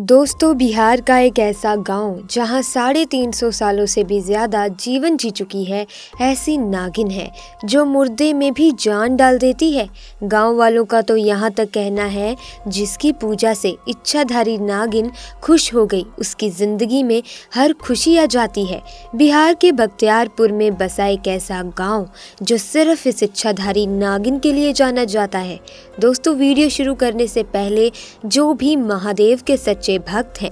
दोस्तों, बिहार का एक ऐसा गांव जहां 350 सालों से भी ज़्यादा जीवन जी चुकी है ऐसी नागिन है जो मुर्दे में भी जान डाल देती है। गांव वालों का तो यहां तक कहना है जिसकी पूजा से इच्छाधारी नागिन खुश हो गई उसकी ज़िंदगी में हर खुशी आ जाती है। बिहार के बख्तियारपुर में बसा एक ऐसा गाँव जो सिर्फ इस इच्छाधारी नागिन के लिए जाना जाता है। दोस्तों, वीडियो शुरू करने से पहले जो भी महादेव के सच्चे भक्त हैं,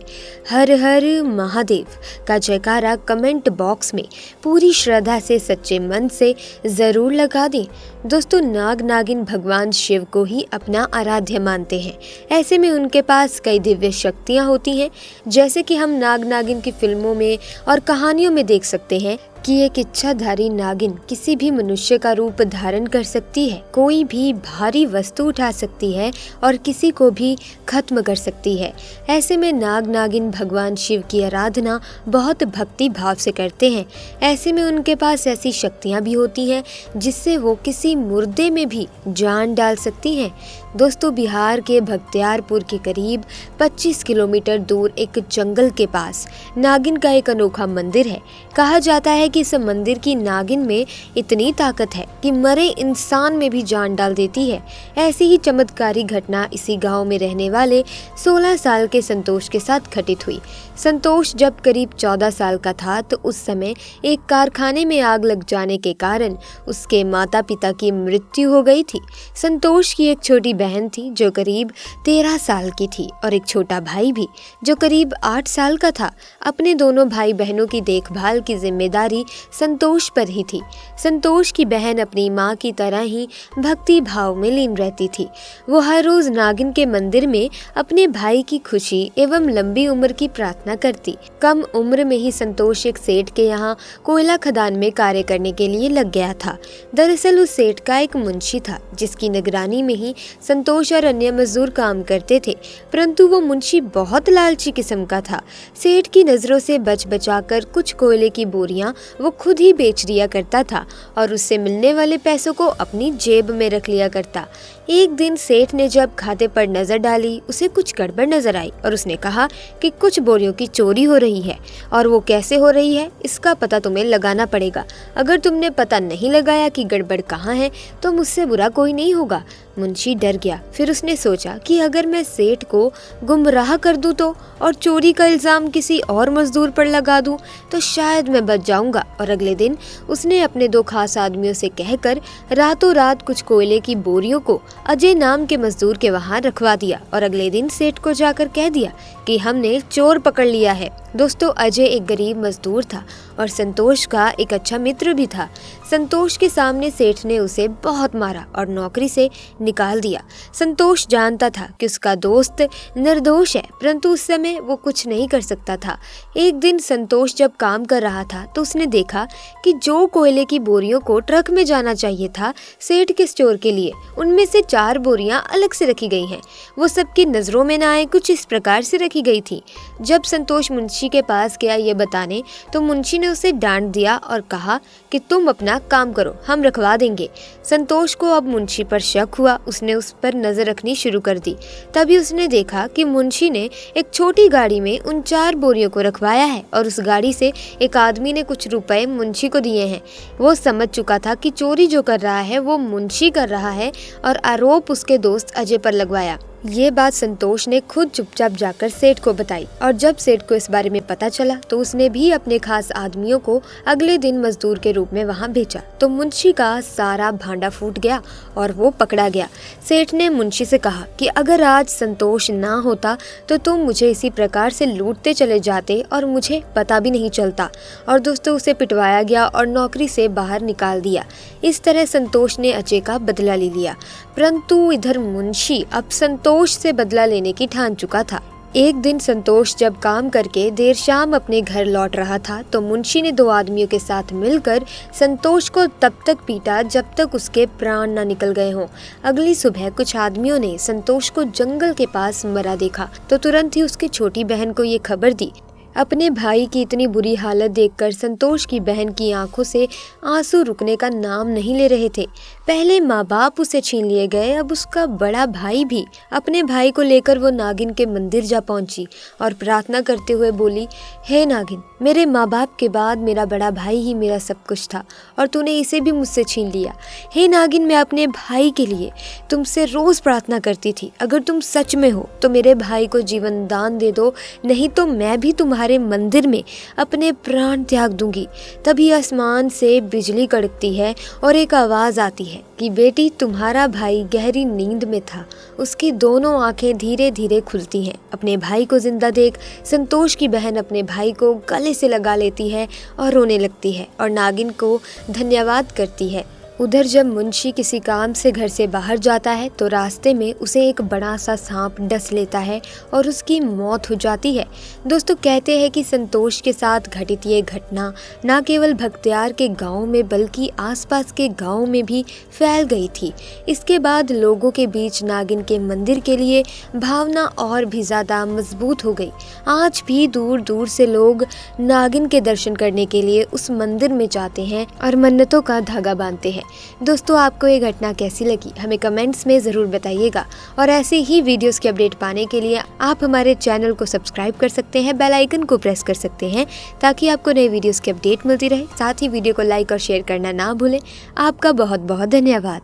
हर हर महादेव का जयकारा कमेंट बॉक्स में पूरी श्रद्धा से सच्चे मन से ज़रूर लगा दें। दोस्तों, नाग नागिन भगवान शिव को ही अपना आराध्य मानते हैं। ऐसे में उनके पास कई दिव्य शक्तियाँ होती हैं, जैसे कि हम नाग नागिन की फिल्मों में और कहानियों में देख सकते हैं कि एक इच्छाधारी नागिन किसी भी मनुष्य का रूप धारण कर सकती है, कोई भी भारी वस्तु उठा सकती है और किसी को भी खत्म कर सकती है। ऐसे में नाग नागिन भगवान शिव की आराधना बहुत भक्ति भाव से करते हैं। ऐसे में उनके पास ऐसी शक्तियाँ भी होती हैं जिससे वो किसी मुर्दे में भी जान डाल सकती हैं। दोस्तों, बिहार के बख्तियारपुर के करीब 25 किलोमीटर दूर एक जंगल के पास नागिन का एक अनोखा मंदिर है। कहा जाता है कि इस मंदिर की नागिन में इतनी ताकत है कि मरे इंसान में भी जान डाल देती है। ऐसी ही चमत्कारी घटना इसी गांव में रहने वाले 16 साल के संतोष के साथ घटित हुई। संतोष जब करीब 14 साल का था तो उस समय एक कारखाने में आग लग जाने के कारण उसके माता पिता की मृत्यु हो गई थी। संतोष की एक छोटी बहन थी जो करीब 13 साल की थी और एक छोटा भाई भी जो करीब 8 साल का था। अपने दोनों भाई बहनों की देखभाल की जिम्मेदारी संतोष पर ही थी। संतोष की बहन अपनी माँ की तरह ही भक्ति भाव में लीन रहती थी। वो हर रोज नागिन के मंदिर में अपने भाई की खुशी एवं लंबी उम्र की प्रार्थना करती। कम उम्र में ही संतोष एक सेठ के यहाँ कोयला खदान में कार्य करने के लिए लग गया था। दरअसल उस सेठ का एक मुंशी था जिसकी निगरानी में ही संतोष और अन्य मजदूर काम करते थे, परंतु वो मुंशी बहुत लालची किस्म का था। सेठ की नजरों से बच बचाकर कुछ कोयले की बोरियां वो खुद ही बेच दिया करता था और उससे मिलने वाले पैसों को अपनी जेब में रख लिया करता। एक दिन सेठ ने जब खाते पर नजर डाली, उसे कुछ गड़बड़ नजर आई और उसने कहा कि कुछ बोरियों की चोरी हो रही है और वो कैसे हो रही है इसका पता तुम्हें लगाना पड़ेगा। अगर तुमने पता नहीं लगाया कि गड़बड़ कहाँ है तो मुझसे बुरा कोई नहीं होगा। मुंशी डर गया। फिर उसने सोचा कि अगर मैं सेठ को गुमराह कर दूं तो और चोरी का इल्जाम किसी और मजदूर पर लगा दूं तो शायद मैं बच जाऊंगा। और अगले दिन उसने अपने 2 खास आदमियों से कहकर रातों रात कुछ कोयले की बोरियों को अजय नाम के मजदूर के वहां रखवा दिया और अगले दिन सेठ को जाकर कह दिया कि हमने चोर पकड़ लिया है। दोस्तों, अजय एक गरीब मजदूर था और संतोष का एक अच्छा मित्र भी था। संतोष के सामने सेठ ने उसे बहुत मारा और नौकरी से निकाल दिया। संतोष जानता था कि उसका दोस्त निर्दोष है, परंतु उस समय वो कुछ नहीं कर सकता था। एक दिन संतोष जब काम कर रहा था तो उसने देखा कि जो कोयले की बोरियों को ट्रक में जाना चाहिए था सेठ के स्टोर के लिए, उनमें से 4 बोरियां अलग से रखी गई हैं। वो सबकी नजरों में ना आए कुछ इस प्रकार से रखी गई थी। जब संतोष मुंशी के पास गया ये बताने तो मुंशी ने उसे डांट दिया और कहा कि तुम अपना काम करो, हम रखवा देंगे। संतोष को अब मुंशी पर शक हुआ। उसने उस पर नजर रखनी शुरू कर दी। तभी उसने देखा कि मुंशी ने एक छोटी गाड़ी में उन 4 बोरियों को रखवाया है और उस गाड़ी से एक आदमी ने कुछ रुपए मुंशी को दिए हैं। वो समझ चुका था कि चोरी जो कर रहा है वो मुंशी कर रहा है और आरोप उसके दोस्त अजय पर लगवाया। ये बात संतोष ने खुद चुपचाप जाकर सेठ को बताई और जब सेठ को इस बारे में पता चला तो उसने भी अपने खास आदमियों को अगले दिन मजदूर के रूप में वहां भेजा। तो मुंशी का सारा भांडा फूट गया और वो पकड़ा गया। सेठ ने मुंशी से कहा कि अगर आज संतोष ना होता तो तुम मुझे इसी प्रकार से लूटते चले जाते और मुझे पता भी नहीं चलता। और दोस्तों, उसे पिटवाया गया और नौकरी से बाहर निकाल दिया। इस तरह संतोष ने अजय का बदला ले लिया, परंतु इधर मुंशी अब संतोष से बदला लेने की ठान चुका था। एक दिन संतोष जब काम करके देर शाम अपने घर लौट रहा था तो मुंशी ने 2 आदमियों के साथ मिलकर संतोष को तब तक पीटा जब तक उसके प्राण न निकल गए हों। अगली सुबह कुछ आदमियों ने संतोष को जंगल के पास मरा देखा तो तुरंत ही उसकी छोटी बहन को ये खबर दी। अपने भाई की इतनी बुरी हालत देखकर संतोष की बहन की आंखों से आंसू रुकने का नाम नहीं ले रहे थे। पहले माँ बाप उसे छीन लिए गए, अब उसका बड़ा भाई भी। अपने भाई को लेकर वो नागिन के मंदिर जा पहुंची और प्रार्थना करते हुए बोली, हे नागिन, मेरे माँ बाप के बाद मेरा बड़ा भाई ही मेरा सब कुछ था और तूने इसे भी मुझसे छीन लिया। हे नागिन, मैं अपने भाई के लिए तुमसे रोज प्रार्थना करती थी, अगर तुम सच में हो तो मेरे भाई को जीवन दान दे दो, नहीं तो मैं भी तुम्हारे मंदिर में अपने प्राण त्याग दूंगी। तभी आसमान से बिजली कड़कती है और एक आवाज़ आती है कि बेटी, तुम्हारा भाई गहरी नींद में था। उसकी दोनों आंखें धीरे धीरे खुलती हैं। अपने भाई को जिंदा देख संतोष की बहन अपने भाई को गले से लगा लेती है और रोने लगती है और नागिन को धन्यवाद करती है। उधर जब मुंशी किसी काम से घर से बाहर जाता है तो रास्ते में उसे एक बड़ा सा सांप डस लेता है और उसकी मौत हो जाती है। दोस्तों, कहते हैं कि संतोष के साथ घटित ये घटना न केवल भक्तियार के गांव में बल्कि आसपास के गांव में भी फैल गई थी। इसके बाद लोगों के बीच नागिन के मंदिर के लिए भावना और भी ज़्यादा मजबूत हो गई। आज भी दूर दूर से लोग नागिन के दर्शन करने के लिए उस मंदिर में जाते हैं और मन्नतों का धागा बांधते हैं। दोस्तों, आपको ये घटना कैसी लगी हमें कमेंट्स में ज़रूर बताइएगा और ऐसे ही वीडियोस की अपडेट पाने के लिए आप हमारे चैनल को सब्सक्राइब कर सकते हैं, बेल आइकन को प्रेस कर सकते हैं ताकि आपको नए वीडियोस की अपडेट मिलती रहे। साथ ही वीडियो को लाइक और शेयर करना ना भूलें। आपका बहुत बहुत धन्यवाद।